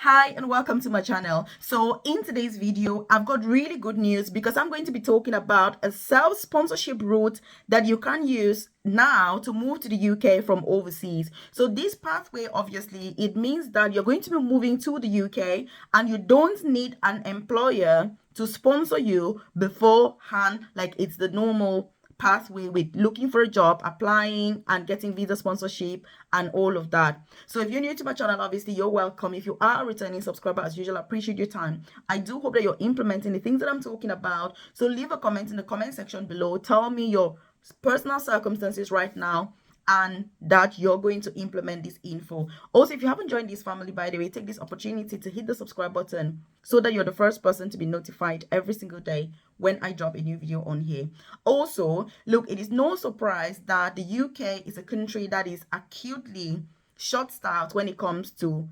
Hi and welcome to my channel. So in today's video, I've got really good news because I'm going to be talking about a self-sponsorship route that you can use now to move to the UK from overseas. So this pathway, obviously, it means that you're going to be moving to the UK and you don't need an employer to sponsor you beforehand, like it's the normal pathway with looking for a job, applying and getting visa sponsorship and all of that. So if you're new to my channel, obviously you're welcome. If you are a returning subscriber, as usual, I appreciate your time. I do hope that you're implementing the things that I'm talking about. So leave a comment in the comment section below. Tell me your personal circumstances right now and that you're going to implement this info. Also, if you haven't joined this family, by the way, take this opportunity to hit the subscribe button so that you're the first person to be notified every single day when I drop a new video on here. Also, look, it is no surprise that the UK is a country that is acutely short-staffed when it comes to,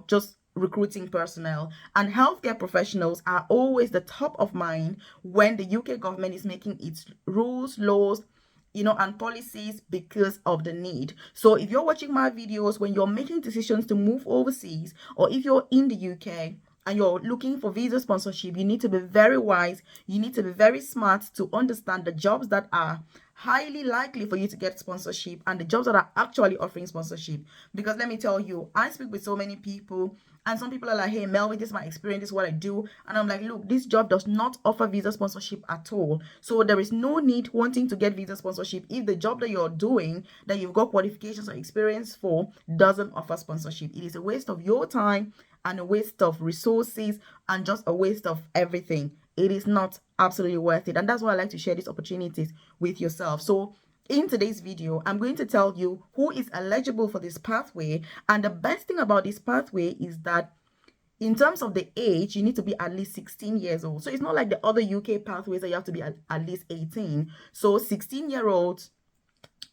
just recruiting personnel, and healthcare professionals are always the top of mind when the UK government is making its rules, laws, and policies because of the need. So if you're watching my videos when you're making decisions to move overseas, or if you're in the UK and you're looking for visa sponsorship, you need to be very wise. You need to be very smart to understand the jobs that are highly likely for you to get sponsorship and the jobs that are actually offering sponsorship. Because let me tell you, I speak with so many people and some people are like, hey, Melvin, this is my experience, this is what I do. And I'm like, look, this job does not offer visa sponsorship at all. So there is no need wanting to get visa sponsorship if the job that you're doing, that you've got qualifications or experience for, doesn't offer sponsorship. It is a waste of your time and a waste of resources and just a waste of everything. It is not absolutely worth it. And that's why I like to share these opportunities with yourself. So in today's video, I'm going to tell you who is eligible for this pathway. And the best thing about this pathway is that in terms of the age, you need to be at least 16 years old. So it's not like the other UK pathways that you have to be at least 18. So 16-year-olds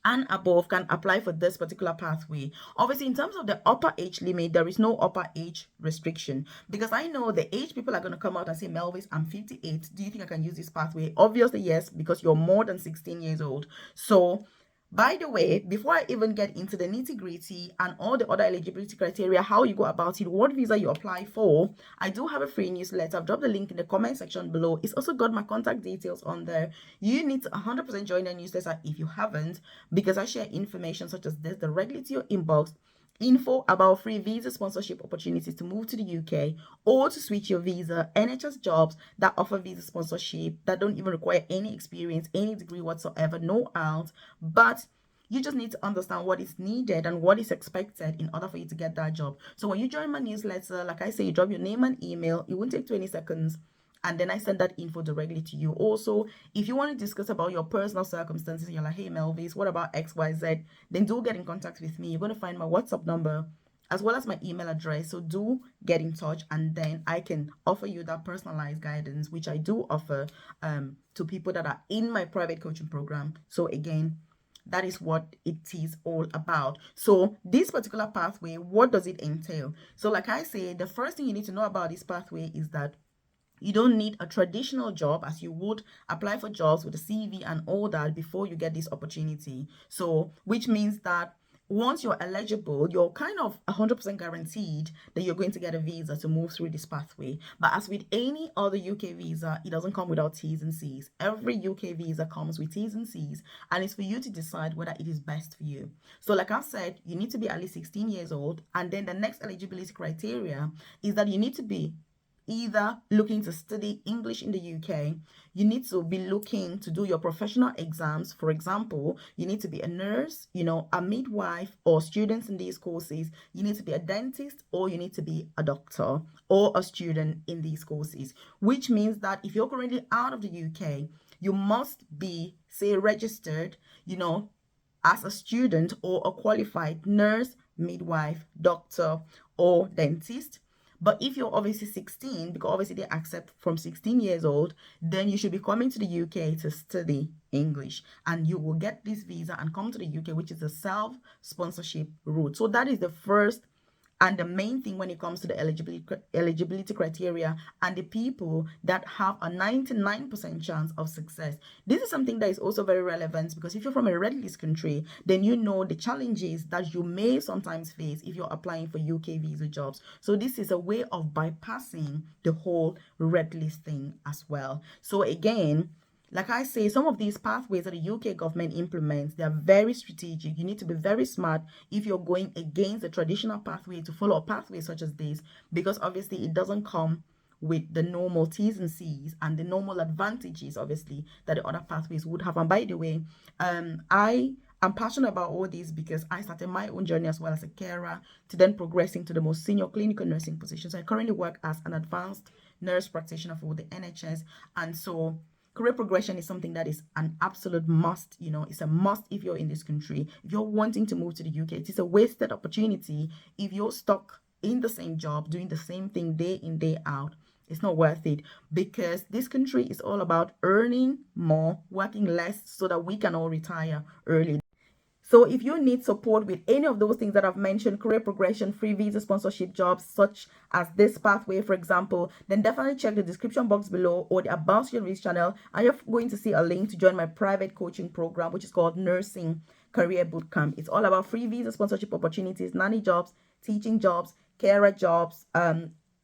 and above can apply for this particular pathway. Obviously, in terms of the upper age limit, there is no upper age restriction, because I know the age people are going to come out and say, Melvis, I'm 58. Do you think I can use this pathway? Obviously, yes, because you're more than 16 years old. So by the way, before I even get into the nitty-gritty and all the other eligibility criteria, how you go about it, what visa you apply for, I do have a free newsletter. I've dropped the link in the comment section below. It's also got my contact details on there. You need to 100% join the newsletter if you haven't, because I share information such as this directly to your inbox. Info about free visa sponsorship opportunities to move to the UK or to switch your visa, NHS jobs that offer visa sponsorship that don't even require any experience, any degree whatsoever, no IELTS, but you just need to understand what is needed and what is expected in order for you to get that job. So when you join my newsletter, like I say, you drop your name and email. It won't take 20 seconds. And then I send that info directly to you. Also, if you want to discuss about your personal circumstances, you're like, hey, Melvis, what about XYZ? Then do get in contact with me. You're going to find my WhatsApp number as well as my email address. So do get in touch, and then I can offer you that personalized guidance, which I do offer to people that are in my private coaching program. So again, that is what it is all about. So this particular pathway, what does it entail? So like I say, the first thing you need to know about this pathway is that you don't need a traditional job as you would apply for jobs with a CV and all that before you get this opportunity. So, which means that once you're eligible, you're kind of 100% guaranteed that you're going to get a visa to move through this pathway. But as with any other UK visa, it doesn't come without T's and C's. Every UK visa comes with T's and C's, and it's for you to decide whether it is best for you. So like I said, you need to be at least 16 years old. And then the next eligibility criteria is that you need to be either looking to study English in the UK, you need to be looking to do your professional exams. For example, you need to be a nurse, a midwife, or students in these courses. You need to be a dentist, or you need to be a doctor or a student in these courses, which means that if you're currently out of the UK, you must be, say, registered, as a student or a qualified nurse, midwife, doctor, or dentist. But if you're obviously 16, because obviously they accept from 16 years old, then you should be coming to the UK to study English. And you will get this visa and come to the UK, which is a self-sponsorship route. So that is the first And the main thing when it comes to the eligibility criteria and the people that have a 99% chance of success. This is something that is also very relevant, because if you're from a red list country, then you know the challenges that you may sometimes face if you're applying for UK visa jobs. So this is a way of bypassing the whole red list thing as well. So again, like I say, some of these pathways that the UK government implements, they are very strategic. You need to be very smart if you're going against the traditional pathway to follow a pathway such as this, because obviously it doesn't come with the normal T's and C's and the normal advantages, obviously, that the other pathways would have. And by the way, I am passionate about all this because I started my own journey as well as a carer to then progressing to the most senior clinical nursing positions. I currently work as an advanced nurse practitioner for the NHS, and so career progression is something that is an absolute must. It's a must if you're in this country. If you're wanting to move to the UK, it is a wasted opportunity if you're stuck in the same job, doing the same thing day in, day out. It's not worth it, because this country is all about earning more, working less, so that we can all retire early. So if you need support with any of those things that I've mentioned, career progression, free visa sponsorship jobs, such as this pathway, for example, then definitely check the description box below or the About Series channel, and you're going to see a link to join my private coaching program, which is called Nursing Career Bootcamp. It's all about free visa sponsorship opportunities, nanny jobs, teaching jobs, carer jobs,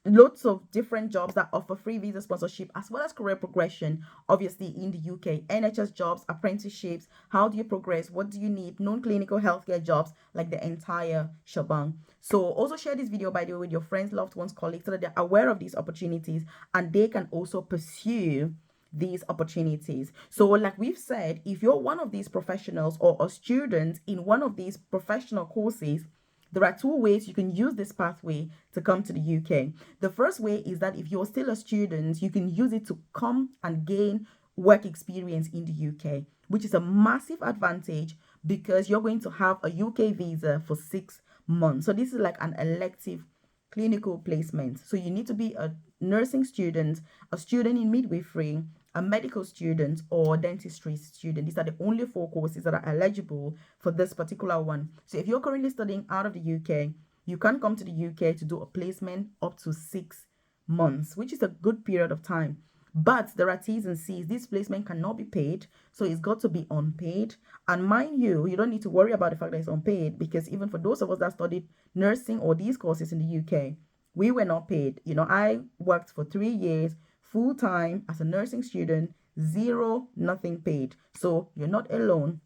lots of different jobs that offer free visa sponsorship, as well as career progression, obviously in the UK, NHS jobs, apprenticeships, how do you progress, what do you need, non-clinical healthcare jobs, like the entire shebang. So also share this video, by the way, with your friends, loved ones, colleagues, so that they're aware of these opportunities and they can also pursue these opportunities. So like we've said, if you're one of these professionals or a student in one of these professional courses, there are two ways you can use this pathway to come to the UK. The first way is that if you're still a student, you can use it to come and gain work experience in the UK, which is a massive advantage because you're going to have a UK visa for 6 months. So this is like an elective clinical placement. So you need to be a nursing student, a student in midwifery, a medical student, or dentistry student. These are the only 4 courses that are eligible for this particular one. So if you're currently studying out of the UK, you can come to the UK to do a placement up to 6 months, which is a good period of time. But there are T's and C's. This placement cannot be paid, so it's got to be unpaid. And mind you, you don't need to worry about the fact that it's unpaid, because even for those of us that studied nursing or these courses in the UK, we were not paid. I worked for 3 years full-time as a nursing student, nothing paid. So you're not alone,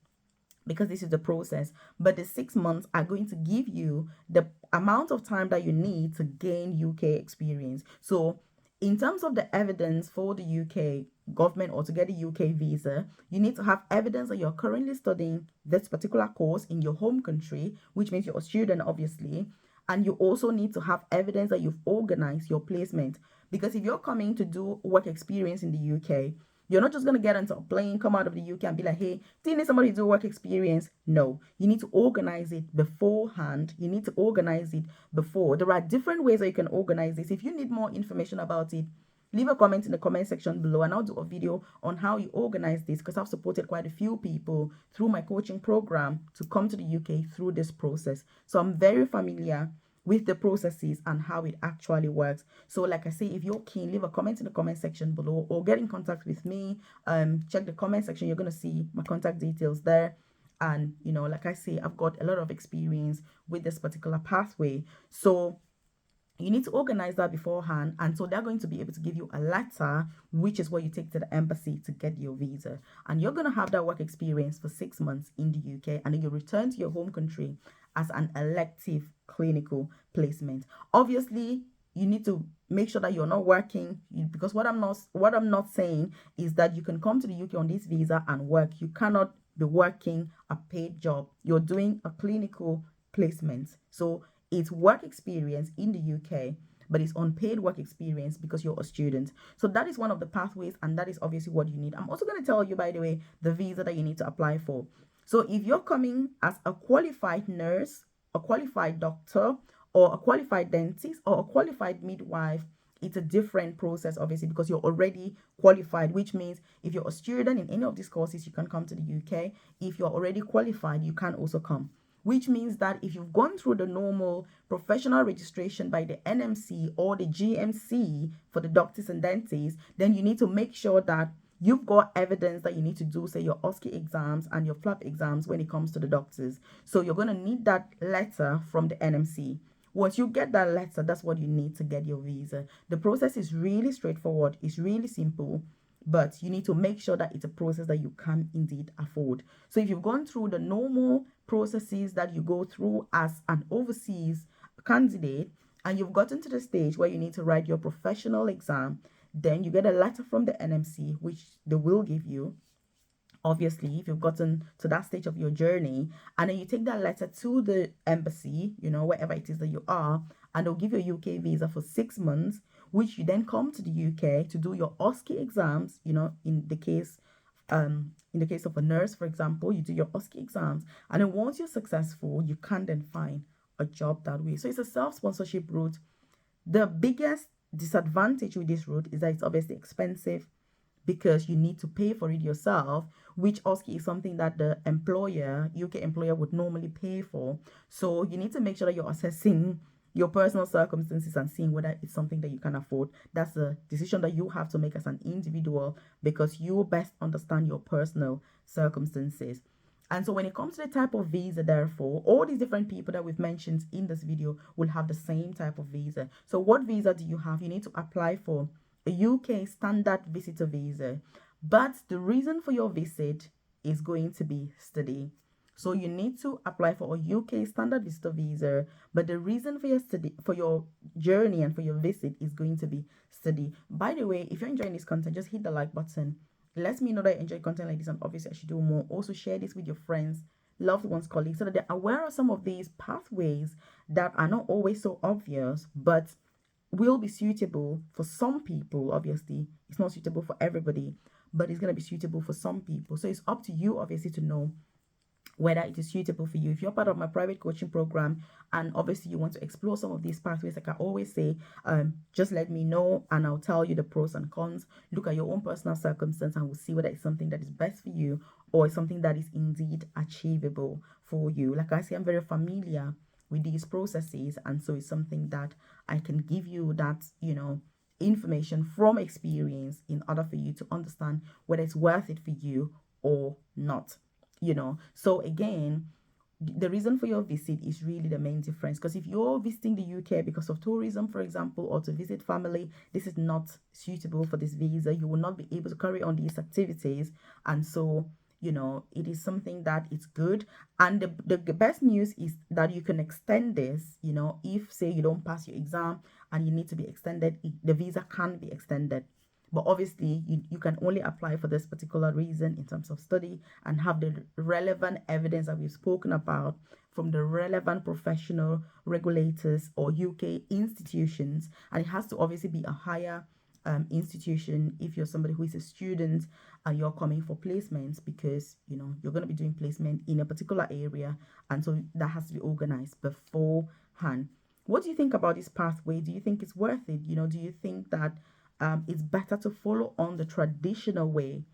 because this is the process. But the 6 months are going to give you the amount of time that you need to gain UK experience. So in terms of the evidence for the UK government or to get a UK visa, you need to have evidence that you're currently studying this particular course in your home country, which means you're a student, obviously. And you also need to have evidence that you've organized your placement. Because if you're coming to do work experience in the UK, you're not just going to get onto a plane, come out of the UK and be like, hey, do you need somebody to do work experience? No, you need to organize it beforehand. You need to organize it before. There are different ways that you can organize this. If you need more information about it, leave a comment in the comment section below and I'll do a video on how you organize this, because I've supported quite a few people through my coaching program to come to the UK through this process. So I'm very familiar with the processes and how it actually works. So like I say, if you're keen, leave a comment in the comment section below or get in contact with me. Check the comment section. You're going to see my contact details there. And, like I say, I've got a lot of experience with this particular pathway. So you need to organize that beforehand, and so they're going to be able to give you a letter, which is what you take to the embassy to get your visa, and you're going to have that work experience for 6 months in the UK, and then you return to your home country as an elective clinical placement. Obviously, you need to make sure that you're not working, because what I'm not saying is that you can come to the UK on this visa and work. You cannot be working a paid job. You're doing a clinical placement, so it's work experience in the UK, but it's unpaid work experience because you're a student. So that is one of the pathways, and that is obviously what you need. I'm also going to tell you, by the way, the visa that you need to apply for. So if you're coming as a qualified nurse, a qualified doctor, or a qualified dentist, or a qualified midwife, it's a different process, obviously, because you're already qualified, which means if you're a student in any of these courses, you can come to the UK. If you're already qualified, you can also come. which means that if you've gone through the normal professional registration by the NMC or the GMC for the doctors and dentists, then you need to make sure that you've got evidence that you need to do, say, your OSCE exams and your FLAP exams when it comes to the doctors. So you're going to need that letter from the NMC. Once you get that letter, that's what you need to get your visa. The process is really straightforward. It's really simple, but you need to make sure that it's a process that you can indeed afford. So if you've gone through the normal processes that you go through as an overseas candidate, and you've gotten to the stage where you need to write your professional exam, then you get a letter from the NMC, which they will give you, obviously, if you've gotten to that stage of your journey, and then you take that letter to the embassy, wherever it is that you are, and they'll give you a UK visa for 6 months, which you then come to the UK to do your OSCE exams. In the case of a nurse, for example, you do your OSCE exams, and then once you're successful, you can then find a job that way. So it's a self-sponsorship route. The biggest disadvantage with this route is that it's obviously expensive, because you need to pay for it yourself, which OSCE is something that the UK employer would normally pay for. So you need to make sure that you're assessing your personal circumstances and seeing whether it's something that you can afford. That's a decision that you have to make as an individual, because you best understand your personal circumstances. And so when it comes to the type of visa, therefore, all these different people that we've mentioned in this video will have the same type of visa. So what visa do you have? You need to apply for a UK standard visitor visa, but the reason for your visit is going to be study. So you need to apply for a UK standard visitor visa, but the reason for your study, for your journey and for your visit, is going to be study. By the way, if you're enjoying this content, just hit the like button. It lets me know that you enjoy content like this, and obviously I should do more. Also share this with your friends, loved ones, colleagues, so that they're aware of some of these pathways that are not always so obvious, but will be suitable for some people. Obviously, it's not suitable for everybody, but it's going to be suitable for some people. So it's up to you, obviously, to know whether it is suitable for you. If you're part of my private coaching program, and obviously you want to explore some of these pathways, like I always say, just let me know and I'll tell you the pros and cons. Look at your own personal circumstance and we'll see whether it's something that is best for you, or something that is indeed achievable for you. Like I say, I'm very familiar with these processes, and so it's something that I can give you that information from experience in order for you to understand whether it's worth it for you or not. So again, the reason for your visit is really the main difference, because if you're visiting the UK because of tourism, for example, or to visit family, this is not suitable for this visa. You will not be able to carry on these activities, and so it is something that is good. And the best news is that you can extend this. If, say, you don't pass your exam and you need to be extended, the visa can be extended. But obviously, you can only apply for this particular reason in terms of study, and have the relevant evidence that we've spoken about from the relevant professional regulators or UK institutions. And it has to obviously be a higher institution if you're somebody who is a student and you're coming for placements, because you're going to be doing placement in a particular area, and so that has to be organized beforehand. What do you think about this pathway? Do you think it's worth it? Do you think that it's better to follow on the traditional way,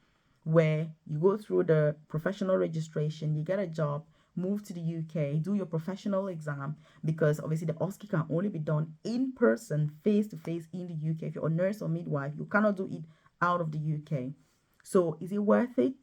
where you go through the professional registration, you get a job, move to the UK, do your professional exam, because obviously the OSCE can only be done in person, face to face in the UK. If you're a nurse or midwife, you cannot do it out of the UK. So is it worth it?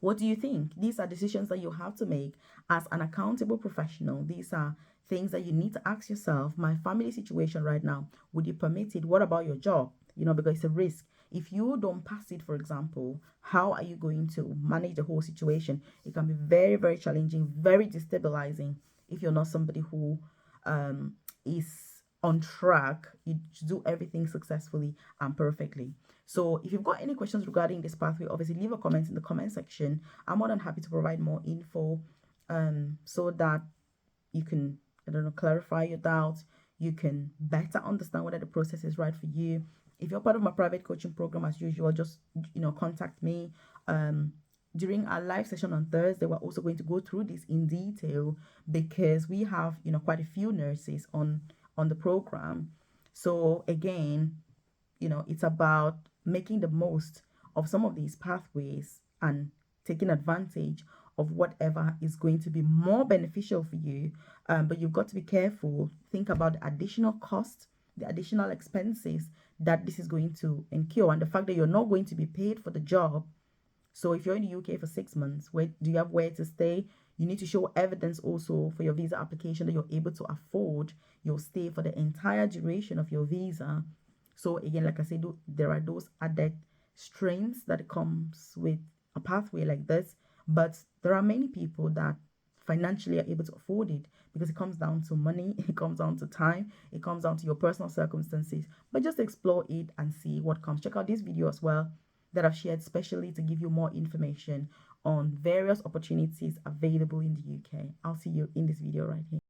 What do you think? These are decisions that you have to make as an accountable professional. These are things that you need to ask yourself. My family situation right now, would you permit it? What about your job? Because it's a risk. If you don't pass it, for example, how are you going to manage the whole situation? It can be very, very challenging, very destabilizing if you're not somebody who is on track. You do everything successfully and perfectly. So if you've got any questions regarding this pathway, obviously leave a comment in the comment section. I'm more than happy to provide more info so that you can, clarify your doubts. You can better understand whether the process is right for you. If you're part of my private coaching program, as usual, just contact me. During our live session on Thursday, we're also going to go through this in detail, because we have quite a few nurses on the program. So again, it's about making the most of some of these pathways and taking advantage of whatever is going to be more beneficial for you. But you've got to be careful. Think about the additional cost, the additional expenses that this is going to incur, and the fact that you're not going to be paid for the job. So if you're in the UK for 6 months, where do you have where to stay? You need to show evidence also for your visa application that you're able to afford your stay for the entire duration of your visa. So again, like I said, there are those added strains that comes with a pathway like this, but there are many people that financially are able to afford it, because it comes down to money, it comes down to time, it comes down to your personal circumstances. But just explore it and see what comes. Check out this video as well that I've shared specially to give you more information on various opportunities available in the UK. I'll see you in this video right here.